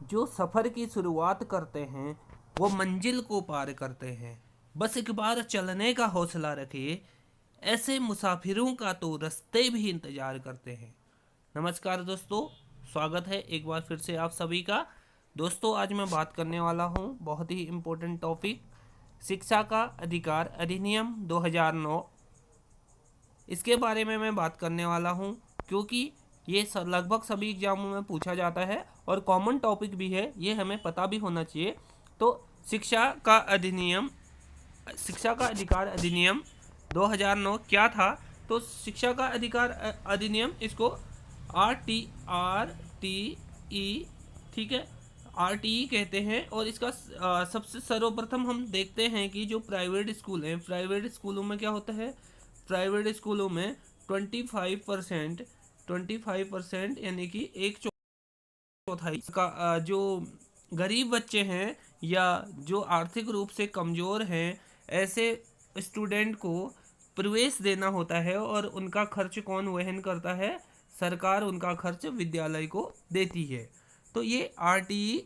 जो सफ़र की शुरुआत करते हैं वो मंजिल को पार करते हैं। बस एक बार चलने का हौसला रखिए, ऐसे मुसाफिरों का तो रास्ते भी इंतज़ार करते हैं। नमस्कार दोस्तों, स्वागत है एक बार फिर से आप सभी का। दोस्तों, आज मैं बात करने वाला हूँ बहुत ही इम्पोर्टेंट टॉपिक, शिक्षा का अधिकार अधिनियम 2009। इसके बारे में मैं बात करने वाला हूँ क्योंकि ये लगभग सभी एग्जामों में पूछा जाता है और कॉमन टॉपिक भी है, ये हमें पता भी होना चाहिए। तो शिक्षा का अधिनियम, शिक्षा का अधिकार अधिनियम 2009 क्या था? तो शिक्षा का अधिकार अधिनियम, इसको RTE, ठीक है, RTE कहते हैं। और इसका सबसे सर्वप्रथम हम देखते हैं कि जो प्राइवेट स्कूल हैं, प्राइवेट स्कूलों में क्या होता है? प्राइवेट स्कूलों में 25% यानी कि एक चौथाई का जो गरीब बच्चे हैं या जो आर्थिक रूप से कमज़ोर हैं, ऐसे स्टूडेंट को प्रवेश देना होता है और उनका खर्च कौन वहन करता है? सरकार उनका खर्च विद्यालय को देती है। तो ये RTE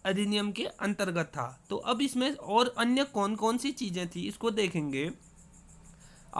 अधिनियम के अंतर्गत था। तो अब इसमें और अन्य कौन कौन सी चीज़ें थी, इसको देखेंगे।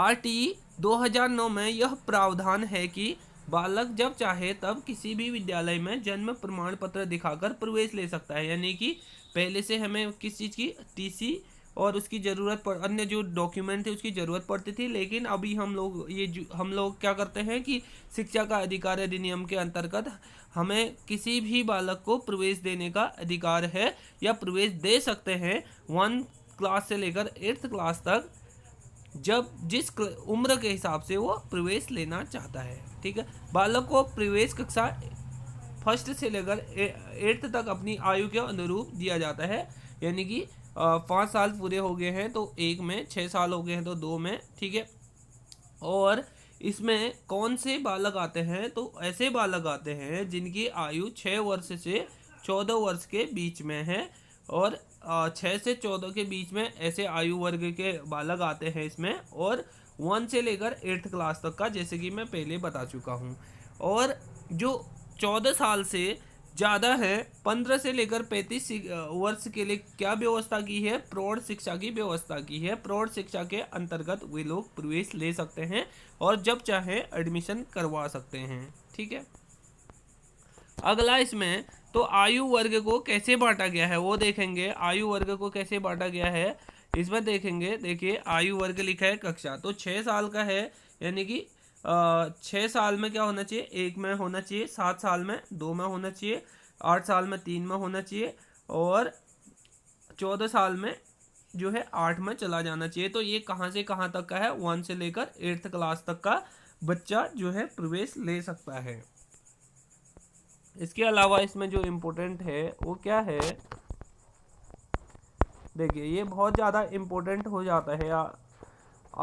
RTE 2009 में यह प्रावधान है कि बालक जब चाहे तब किसी भी विद्यालय में जन्म प्रमाण पत्र दिखाकर प्रवेश ले सकता है। यानी कि पहले से हमें किस चीज़ की TC और उसकी ज़रूरत पड़, अन्य जो डॉक्यूमेंट थे उसकी ज़रूरत पड़ती थी, लेकिन अभी हम लोग क्या करते हैं कि शिक्षा का अधिकार अधिनियम के अंतर्गत हमें किसी भी बालक को प्रवेश देने का अधिकार है या प्रवेश दे सकते हैं 1 क्लास से लेकर 8th क्लास तक, जब जिस उम्र के हिसाब से वो प्रवेश लेना चाहता है। ठीक है, बालक को प्रवेश कक्षा फर्स्ट से लेकर 8th तक अपनी आयु के अनुरूप दिया जाता है। यानी कि 5 साल पूरे हो गए हैं तो एक में, 6 साल हो गए हैं तो दो में। ठीक है, और इसमें कौन से बालक आते हैं? तो ऐसे बालक आते हैं जिनकी आयु 6 वर्ष से 14 वर्ष के बीच में है। और 6 से 14 के बीच में ऐसे आयु वर्ग के बालक आते हैं इसमें। और 1 से लेकर 8th क्लास तक का, जैसे कि मैं पहले बता चुका हूँ। और जो 14 साल से ज़्यादा है, 15 से लेकर 35 वर्ष के लिए क्या व्यवस्था की है? प्रौढ़ शिक्षा की व्यवस्था की है। प्रौढ़ शिक्षा के अंतर्गत वे लोग प्रवेश ले सकते हैं और जब चाहे एडमिशन करवा सकते हैं। ठीक है, अगला इसमें तो आयु वर्ग को कैसे बांटा गया है वो देखेंगे। आयु वर्ग को कैसे बांटा गया है इसमें देखेंगे। देखिए, आयु वर्ग लिखा है कक्षा, तो 6 साल का है। यानी कि 6 साल में क्या होना चाहिए? एक में होना चाहिए, 7 साल में 2 में होना चाहिए, 8 साल में 3 में होना चाहिए, और 14 साल में जो है 8 में चला जाना चाहिए। तो ये कहाँ से कहाँ तक का है? 1 से लेकर 8th क्लास तक का बच्चा जो है प्रवेश ले सकता है। इसके अलावा इसमें जो इम्पोर्टेंट है वो क्या है? देखिए, ये बहुत ज़्यादा इम्पोर्टेंट हो जाता है।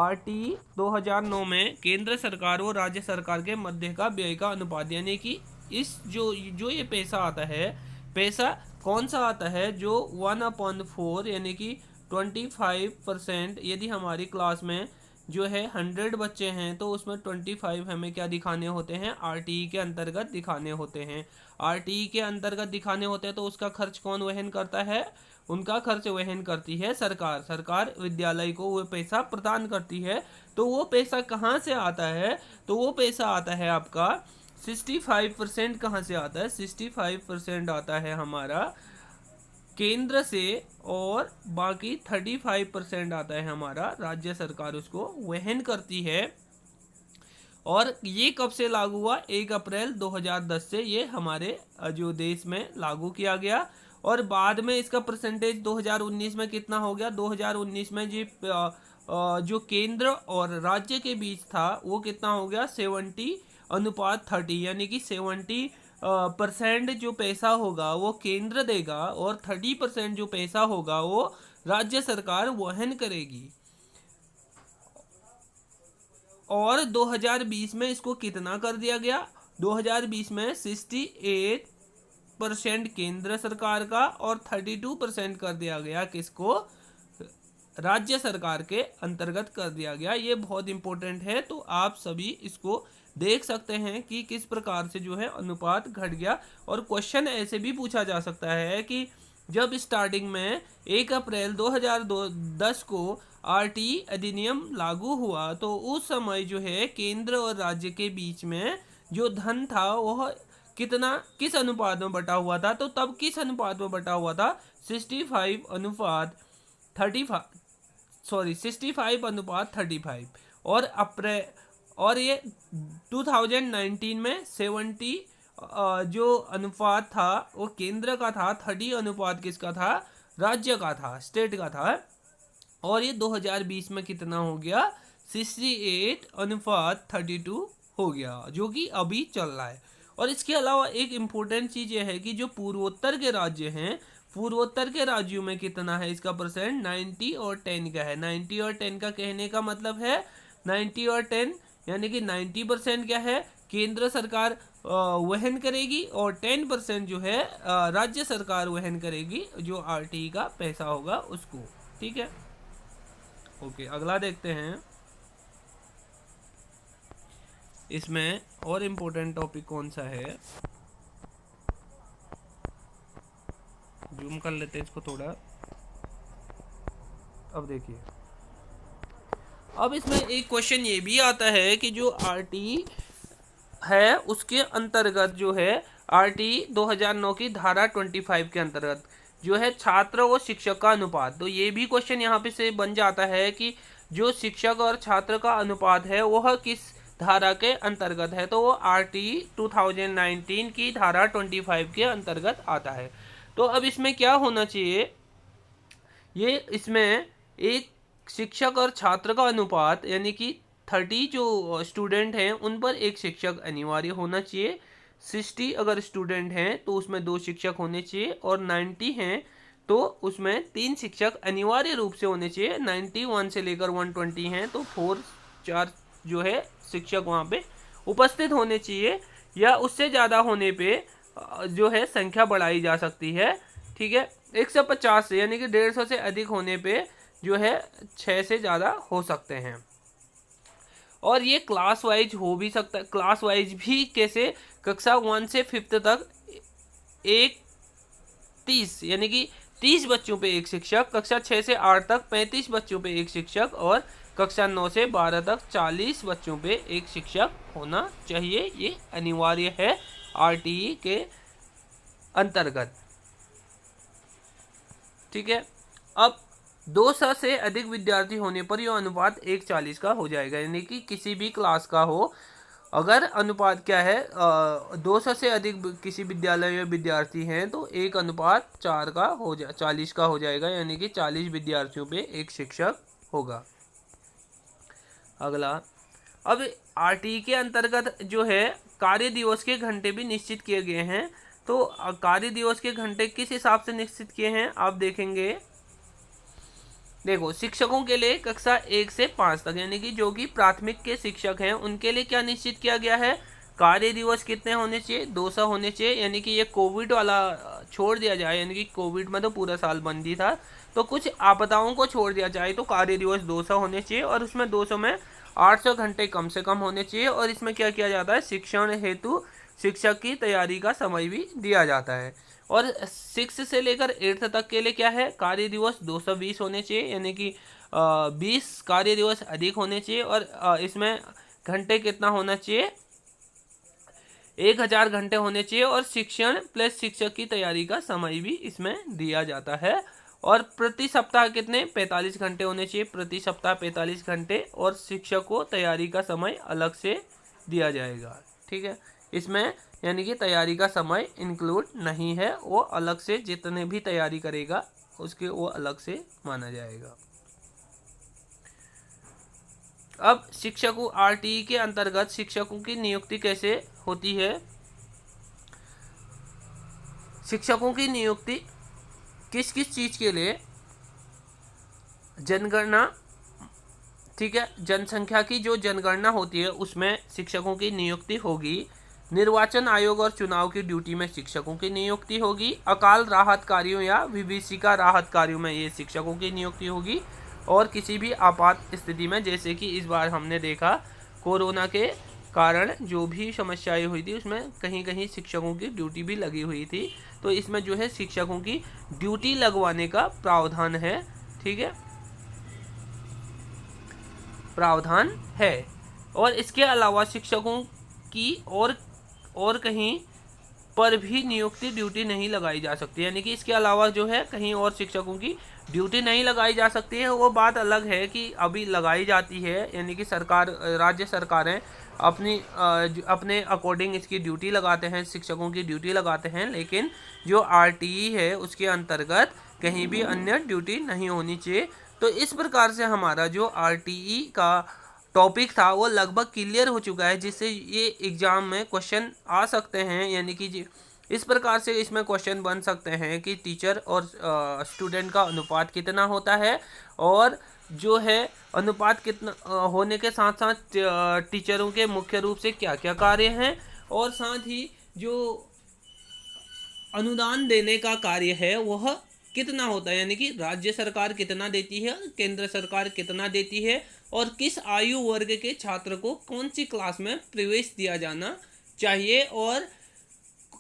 RTE 2009 में केंद्र सरकार और राज्य सरकार के मध्य का व्यय का अनुपात, यानी कि इस जो जो ये पैसा आता है, पैसा कौन सा आता है? जो 1/4 यानी कि 25%। यदि हमारी क्लास में जो है 100 बच्चे हैं तो उसमें 25 हमें क्या दिखाने होते हैं? RTE के अंतर्गत दिखाने होते हैं। RTE के अंतर्गत दिखाने होते हैं तो उसका खर्च कौन वहन करता है? उनका खर्च वहन करती है सरकार। सरकार विद्यालय को वो पैसा प्रदान करती है। तो वो पैसा कहाँ से आता है? तो वो पैसा आता है आपका 65%। कहाँ से आता है? 65% आता है हमारा केंद्र से, और बाकी 35% आता है हमारा राज्य सरकार उसको वहन करती है। और ये कब से लागू हुआ? 1 अप्रैल 2010 से ये हमारे जो देश में लागू किया गया। और बाद में इसका परसेंटेज 2019 में कितना हो गया? 2019 में जी जो केंद्र और राज्य के बीच था वो कितना हो गया? 70:30, यानी कि 70% जो पैसा होगा वो केंद्र देगा और 30% जो पैसा होगा वो राज्य सरकार वहन करेगी। और 2020 में इसको कितना कर दिया गया? 2020 में 68% केंद्र सरकार का और 32% कर दिया गया किसको? राज्य सरकार के अंतर्गत कर दिया गया। ये बहुत इंपॉर्टेंट है, तो आप सभी इसको देख सकते हैं कि किस प्रकार से जो है अनुपात घट गया। और क्वेश्चन ऐसे भी पूछा जा सकता है कि जब स्टार्टिंग में 1 अप्रैल 2010 को आरटी अधिनियम लागू हुआ तो उस समय जो है केंद्र और राज्य के बीच में जो धन था वह कितना किस अनुपात में बटा हुआ था, तो तब किस अनुपात में बटा हुआ था, 65 अनुपात 35, सॉरी 65 अनुपात 35। और अप्रैल और ये 2019 में 70 जो अनुपात था वो केंद्र का था, 30 अनुपात किसका था, राज्य का था, स्टेट का था। और ये 2020 में कितना हो गया, 68 अनुपात 32 हो गया, जो कि अभी चल रहा है। और इसके अलावा एक इम्पोर्टेंट चीज़ ये है कि जो पूर्वोत्तर के राज्य हैं, पूर्वोत्तर के राज्यों में कितना है इसका परसेंट, 90 और 10 का है। 90 और 10 का कहने का मतलब है 90 और 10 यानी कि 90% क्या है, केंद्र सरकार वहन करेगी और 10% जो है राज्य सरकार वहन करेगी, जो आरटीई का पैसा होगा उसको। ठीक है, ओके, अगला देखते हैं। इसमें और इम्पोर्टेंट टॉपिक कौन सा है, जूम कर लेते हैं इसको थोड़ा। अब देखिए, अब इसमें एक क्वेश्चन ये भी आता है कि जो आरटी है उसके अंतर्गत जो है आरटी 2009 की धारा 25 के अंतर्गत जो है छात्र और शिक्षक का अनुपात, तो ये भी क्वेश्चन यहाँ पे से बन जाता है कि जो शिक्षक और छात्र का अनुपात है वह किस धारा के अंतर्गत है, तो वो आरटी 2019 की धारा 25 के अंतर्गत आता है। तो अब इसमें क्या होना चाहिए, ये इसमें एक शिक्षक और छात्र का अनुपात यानी कि 30 जो स्टूडेंट हैं उन पर एक शिक्षक अनिवार्य होना चाहिए, 60 अगर स्टूडेंट हैं तो उसमें 2 शिक्षक होने चाहिए, और 90 हैं तो उसमें 3 शिक्षक अनिवार्य रूप से होने चाहिए। 91 से लेकर 120 हैं तो 4 जो है शिक्षक वहाँ पे उपस्थित होने चाहिए, या उससे ज़्यादा होने पे जो है संख्या बढ़ाई जा सकती है। ठीक है, 150 से यानी कि 150 से अधिक होने पे जो है 6 से ज़्यादा हो सकते हैं। और ये क्लास वाइज हो भी सकता है, क्लास वाइज भी कैसे, कक्षा 1 से 5th तक 30 यानी कि 30 बच्चों पे एक शिक्षक, कक्षा 6 से 8 तक 35 बच्चों पे एक शिक्षक, और कक्षा 9 से 12 तक 40 बच्चों पे एक शिक्षक होना चाहिए। ये अनिवार्य है आरटीई के अंतर्गत। ठीक है, अब 200 से अधिक विद्यार्थी होने पर यह अनुपात 1:40 का हो जाएगा, यानी कि किसी भी क्लास का हो, अगर अनुपात क्या है 200 से अधिक किसी विद्यालय में विद्यार्थी हैं तो 1:4 का हो 40 का हो जाएगा, यानी कि 40 विद्यार्थियों पे एक शिक्षक होगा। अगला, अब आरटी के अंतर्गत जो है कार्य दिवस के घंटे भी निश्चित किए गए हैं। तो कार्य दिवस के घंटे किस हिसाब से निश्चित किए हैं आप देखेंगे। देखो, शिक्षकों के लिए कक्षा 1 से 5 तक यानी कि जो कि प्राथमिक के शिक्षक हैं उनके लिए क्या निश्चित किया गया है, कार्य दिवस कितने होने चाहिए, 200 होने चाहिए। यानी कि ये कोविड वाला छोड़ दिया जाए, यानी कि कोविड में तो पूरा साल बंद ही था, तो कुछ आपदाओं को छोड़ दिया जाए तो कार्य दिवस 200 होने चाहिए, और उसमें 200 में 800 घंटे कम से कम होने चाहिए। और इसमें क्या किया जाता है, शिक्षण हेतु शिक्षक की तैयारी का समय भी दिया जाता है। और 6 से लेकर 8th तक के लिए क्या है, कार्य दिवस 220 होने चाहिए, यानी कि 20 कार्य दिवस अधिक होने चाहिए। और इसमें घंटे कितना होना चाहिए, 1000 घंटे होने चाहिए, और शिक्षण प्लस शिक्षक की तैयारी का समय भी इसमें दिया जाता है। और प्रति सप्ताह कितने, 45 घंटे होने चाहिए, प्रति सप्ताह 45 घंटे, और शिक्षक को तैयारी का समय अलग से दिया जाएगा। ठीक है, इसमें यानी कि तैयारी का समय इंक्लूड नहीं है, वो अलग से जितने भी तैयारी करेगा उसके वो अलग से माना जाएगा। अब शिक्षकों आरटीई के अंतर्गत शिक्षकों की नियुक्ति कैसे होती है। शिक्षकों की नियुक्ति किस किस चीज के लिए, जनगणना, ठीक है, जनसंख्या की जो जनगणना होती है उसमें शिक्षकों की नियुक्ति होगी, निर्वाचन आयोग और चुनाव की ड्यूटी में शिक्षकों की नियुक्ति होगी, अकाल राहत कार्यों या विभीषिका राहत कार्यों में ये शिक्षकों की नियुक्ति होगी, और किसी भी आपात स्थिति में, जैसे कि इस बार हमने देखा कोरोना के कारण जो भी समस्याएं हुई थी उसमें कहीं कहीं शिक्षकों की ड्यूटी भी लगी हुई थी। तो इसमें जो है शिक्षकों की ड्यूटी लगवाने का प्रावधान है। ठीक है, प्रावधान है। और इसके अलावा शिक्षकों की और कहीं पर भी नियुक्ति ड्यूटी नहीं लगाई जा सकती, यानी कि इसके अलावा जो है कहीं और शिक्षकों की ड्यूटी नहीं लगाई जा सकती है। वो बात अलग है कि अभी लगाई जाती है, यानी कि सरकार, राज्य सरकारें अपने अकॉर्डिंग इसकी ड्यूटी लगाते हैं, शिक्षकों की ड्यूटी लगाते हैं, लेकिन जो आरटीई है उसके अंतर्गत कहीं भी अन्य ड्यूटी नहीं होनी चाहिए। तो इस प्रकार से हमारा जो आरटीई का टॉपिक था वो लगभग क्लियर हो चुका है, जिससे ये एग्जाम में क्वेश्चन आ सकते हैं। यानी कि इस प्रकार से इसमें क्वेश्चन बन सकते हैं कि टीचर और स्टूडेंट का अनुपात कितना होता है, और जो है अनुपात कितना होने के साथ साथ टीचरों के मुख्य रूप से क्या क्या कार्य हैं, और साथ ही जो अनुदान देने का कार्य है वह कितना होता है, यानी कि राज्य सरकार कितना देती है, केंद्र सरकार कितना देती है, और किस आयु वर्ग के छात्र को कौन सी क्लास में प्रवेश दिया जाना चाहिए, और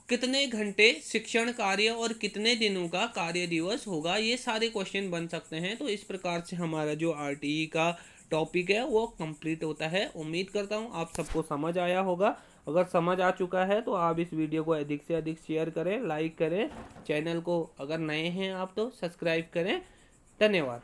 कितने घंटे शिक्षण कार्य और कितने दिनों का कार्य दिवस होगा। ये सारे क्वेश्चन बन सकते हैं। तो इस प्रकार से हमारा जो आरटीई का टॉपिक है वो कंप्लीट होता है। उम्मीद करता हूँ आप सबको समझ आया होगा। अगर समझ आ चुका है तो आप इस वीडियो को अधिक से अधिक शेयर करें, लाइक करें, चैनल को अगर नए हैं आप तो सब्सक्राइब करें। धन्यवाद।